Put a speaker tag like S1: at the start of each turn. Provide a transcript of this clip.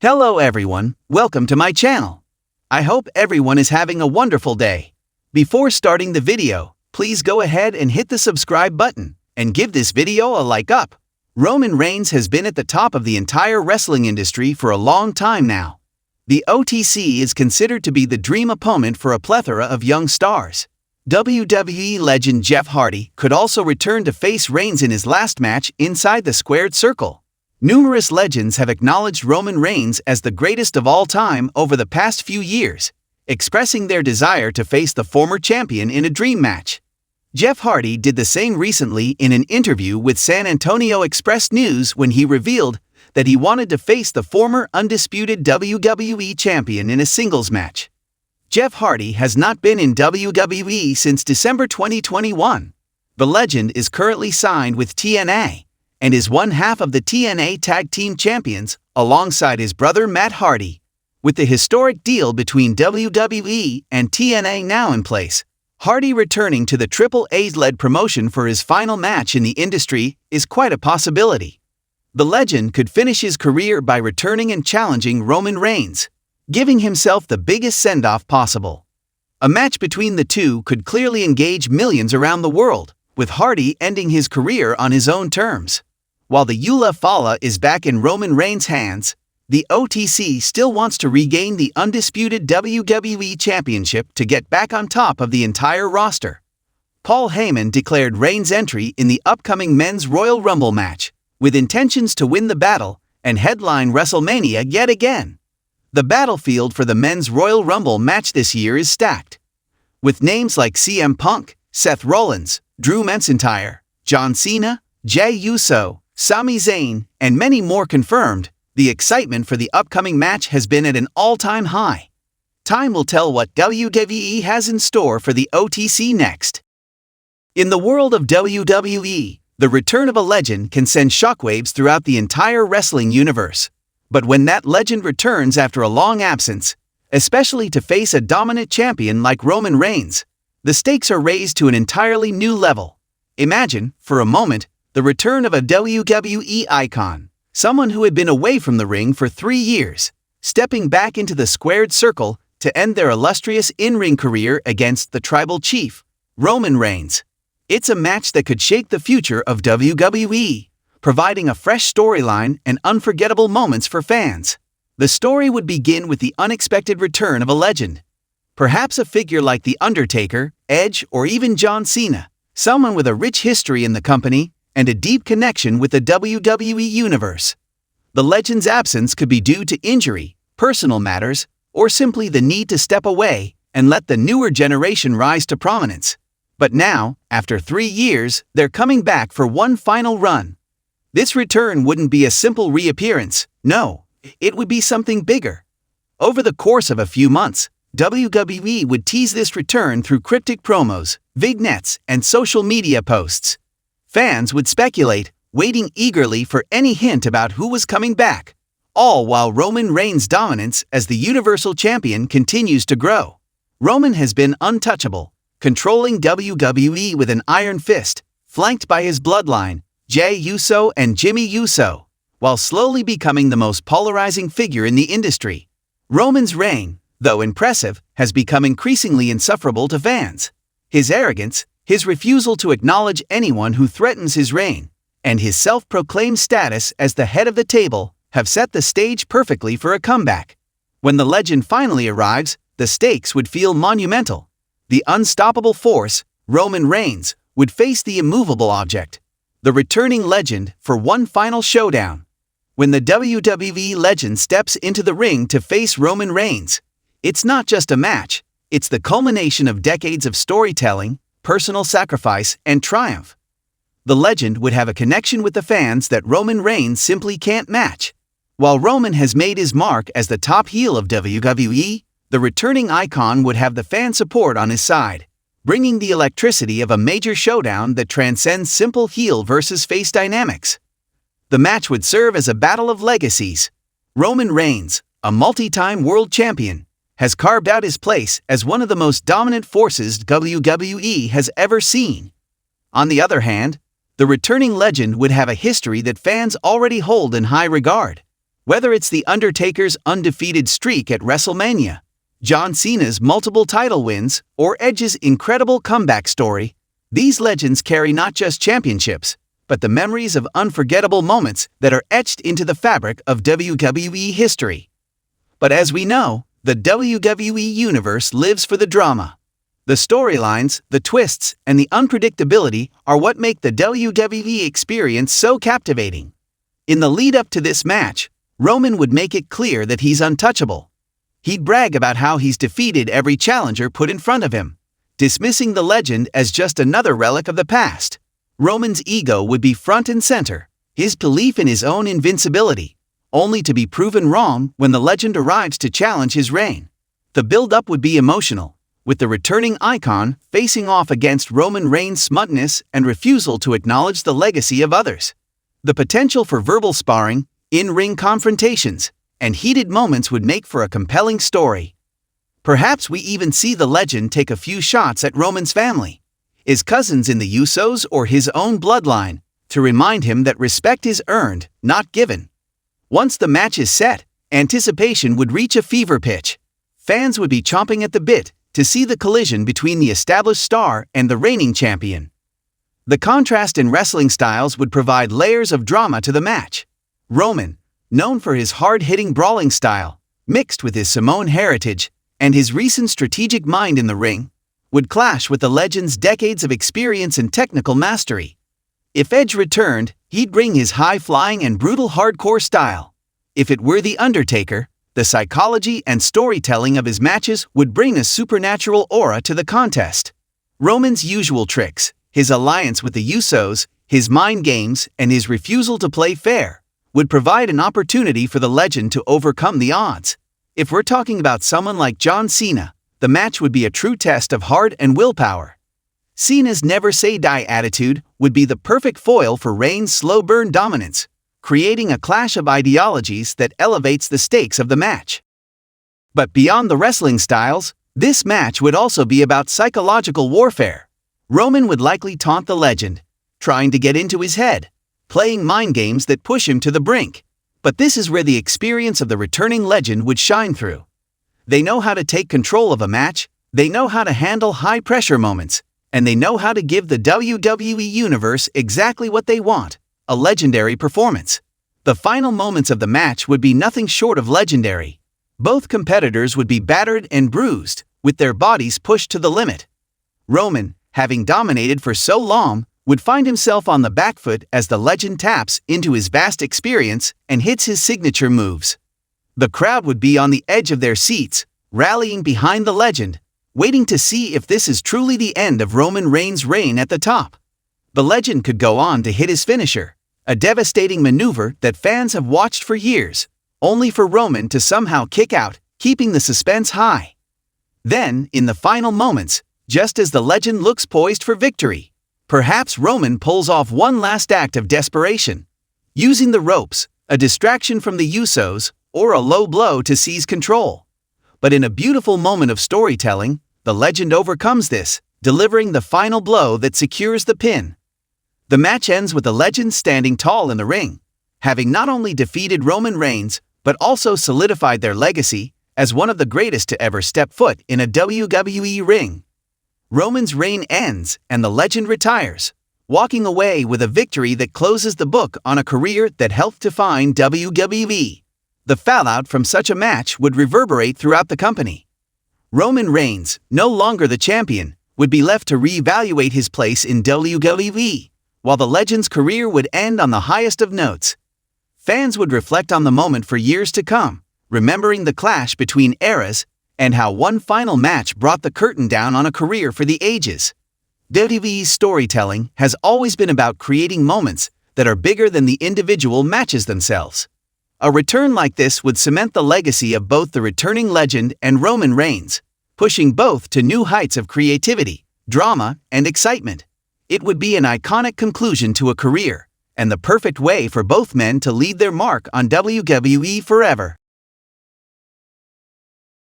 S1: Hello everyone, welcome to my channel. I hope everyone is having a wonderful day. Before starting the video, please go ahead and hit the subscribe button and give this video a like up. Roman Reigns has been at the top of the entire wrestling industry for a long time now. The OTC is considered to be the dream opponent for a plethora of young stars. WWE legend Jeff Hardy could also return to face Reigns in his last match inside the squared circle. Numerous legends have acknowledged Roman Reigns as the greatest of all time over the past few years, expressing their desire to face the former champion in a dream match. Jeff Hardy did the same recently in an interview with San Antonio Express News when he revealed that he wanted to face the former undisputed WWE champion in a singles match. Jeff Hardy has not been in WWE since December 2021. The legend is currently signed with TNA and is one half of the TNA Tag Team Champions alongside his brother Matt Hardy. With the historic deal between WWE and TNA now in place, Hardy returning to the Triple A-led promotion for his final match in the industry is quite a possibility. The legend could finish his career by returning and challenging Roman Reigns, giving himself the biggest send-off possible. A match between the two could clearly engage millions around the world, with Hardy ending his career on his own terms. While the Eula Fala is back in Roman Reigns' hands, the OTC still wants to regain the undisputed WWE Championship to get back on top of the entire roster. Paul Heyman declared Reigns' entry in the upcoming Men's Royal Rumble match, with intentions to win the battle and headline WrestleMania yet again. The battlefield for the Men's Royal Rumble match this year is stacked, with names like CM Punk, Seth Rollins, Drew McIntyre, John Cena, Jey Uso, Sami Zayn, and many more confirmed. The excitement for the upcoming match has been at an all-time high. Time will tell what WWE has in store for the OTC next. In the world of WWE, the return of a legend can send shockwaves throughout the entire wrestling universe. But when that legend returns after a long absence, especially to face a dominant champion like Roman Reigns, the stakes are raised to an entirely new level. Imagine, for a moment, the return of a WWE icon, someone who had been away from the ring for 3 years, stepping back into the squared circle to end their illustrious in-ring career against the tribal chief, Roman Reigns. It's a match that could shake the future of WWE, providing a fresh storyline and unforgettable moments for fans. The story would begin with the unexpected return of a legend. Perhaps a figure like The Undertaker, Edge, or even John Cena, someone with a rich history in the company and a deep connection with the WWE Universe. The legend's absence could be due to injury, personal matters, or simply the need to step away and let the newer generation rise to prominence. But now, after 3 years, they're coming back for one final run. This return wouldn't be a simple reappearance, no, it would be something bigger. Over the course of a few months, WWE would tease this return through cryptic promos, vignettes, and social media posts. Fans would speculate, waiting eagerly for any hint about who was coming back, all while Roman Reigns' dominance as the Universal Champion continues to grow. Roman has been untouchable, controlling WWE with an iron fist, flanked by his bloodline, Jey Uso and Jimmy Uso, while slowly becoming the most polarizing figure in the industry. Roman's reign, though impressive, has become increasingly insufferable to fans. His arrogance, his refusal to acknowledge anyone who threatens his reign, and his self-proclaimed status as the head of the table have set the stage perfectly for a comeback. When the legend finally arrives, the stakes would feel monumental. The unstoppable force, Roman Reigns, would face the immovable object, the returning legend, for one final showdown. When the WWE legend steps into the ring to face Roman Reigns, it's not just a match, it's the culmination of decades of storytelling, personal sacrifice, and triumph. The legend would have a connection with the fans that Roman Reigns simply can't match. While Roman has made his mark as the top heel of WWE, the returning icon would have the fan support on his side, bringing the electricity of a major showdown that transcends simple heel versus face dynamics. The match would serve as a battle of legacies. Roman Reigns, a multi-time world champion, has carved out his place as one of the most dominant forces WWE has ever seen. On the other hand, the returning legend would have a history that fans already hold in high regard. Whether it's The Undertaker's undefeated streak at WrestleMania, John Cena's multiple title wins, or Edge's incredible comeback story, these legends carry not just championships, but the memories of unforgettable moments that are etched into the fabric of WWE history. But as we know, the WWE Universe lives for the drama. The storylines, the twists, and the unpredictability are what make the WWE experience so captivating. In the lead-up to this match, Roman would make it clear that he's untouchable. He'd brag about how he's defeated every challenger put in front of him, dismissing the legend as just another relic of the past. Roman's ego would be front and center, his belief in his own invincibility, only to be proven wrong when the legend arrives to challenge his reign. The build-up would be emotional, with the returning icon facing off against Roman Reigns' smugness and refusal to acknowledge the legacy of others. The potential for verbal sparring, in-ring confrontations, and heated moments would make for a compelling story. Perhaps we even see the legend take a few shots at Roman's family, his cousins in the Usos or his own bloodline, to remind him that respect is earned, not given. Once the match is set, anticipation would reach a fever pitch. Fans would be chomping at the bit to see the collision between the established star and the reigning champion. The contrast in wrestling styles would provide layers of drama to the match. Roman, known for his hard-hitting brawling style, mixed with his Samoan heritage and his recent strategic mind in the ring, would clash with the legend's decades of experience and technical mastery. If Edge returned, he'd bring his high-flying and brutal hardcore style. If it were The Undertaker, the psychology and storytelling of his matches would bring a supernatural aura to the contest. Roman's usual tricks, his alliance with the Usos, his mind games, and his refusal to play fair, would provide an opportunity for the legend to overcome the odds. If we're talking about someone like John Cena, the match would be a true test of heart and willpower. Cena's never-say-die attitude would be the perfect foil for Reigns' slow-burn dominance, creating a clash of ideologies that elevates the stakes of the match. But beyond the wrestling styles, this match would also be about psychological warfare. Roman would likely taunt the legend, trying to get into his head, playing mind games that push him to the brink. But this is where the experience of the returning legend would shine through. They know how to take control of a match, they know how to handle high-pressure moments, and they know how to give the WWE Universe exactly what they want, a legendary performance. The final moments of the match would be nothing short of legendary. Both competitors would be battered and bruised, with their bodies pushed to the limit. Roman, having dominated for so long, would find himself on the back foot as the legend taps into his vast experience and hits his signature moves. The crowd would be on the edge of their seats, rallying behind the legend, waiting to see if this is truly the end of Roman Reigns' reign at the top. The legend could go on to hit his finisher, a devastating maneuver that fans have watched for years, only for Roman to somehow kick out, keeping the suspense high. Then, in the final moments, just as the legend looks poised for victory, perhaps Roman pulls off one last act of desperation, using the ropes, a distraction from the Usos, or a low blow to seize control. But in a beautiful moment of storytelling, the legend overcomes this, delivering the final blow that secures the pin. The match ends with the legend standing tall in the ring, having not only defeated Roman Reigns, but also solidified their legacy as one of the greatest to ever step foot in a WWE ring. Roman's reign ends and the legend retires, walking away with a victory that closes the book on a career that helped define WWE. The fallout from such a match would reverberate throughout the company. Roman Reigns, no longer the champion, would be left to reevaluate his place in WWE, while the legend's career would end on the highest of notes. Fans would reflect on the moment for years to come, remembering the clash between eras and how one final match brought the curtain down on a career for the ages. WWE's storytelling has always been about creating moments that are bigger than the individual matches themselves. A return like this would cement the legacy of both the returning legend and Roman Reigns, pushing both to new heights of creativity, drama, and excitement. It would be an iconic conclusion to a career, and the perfect way for both men to leave their mark on WWE forever.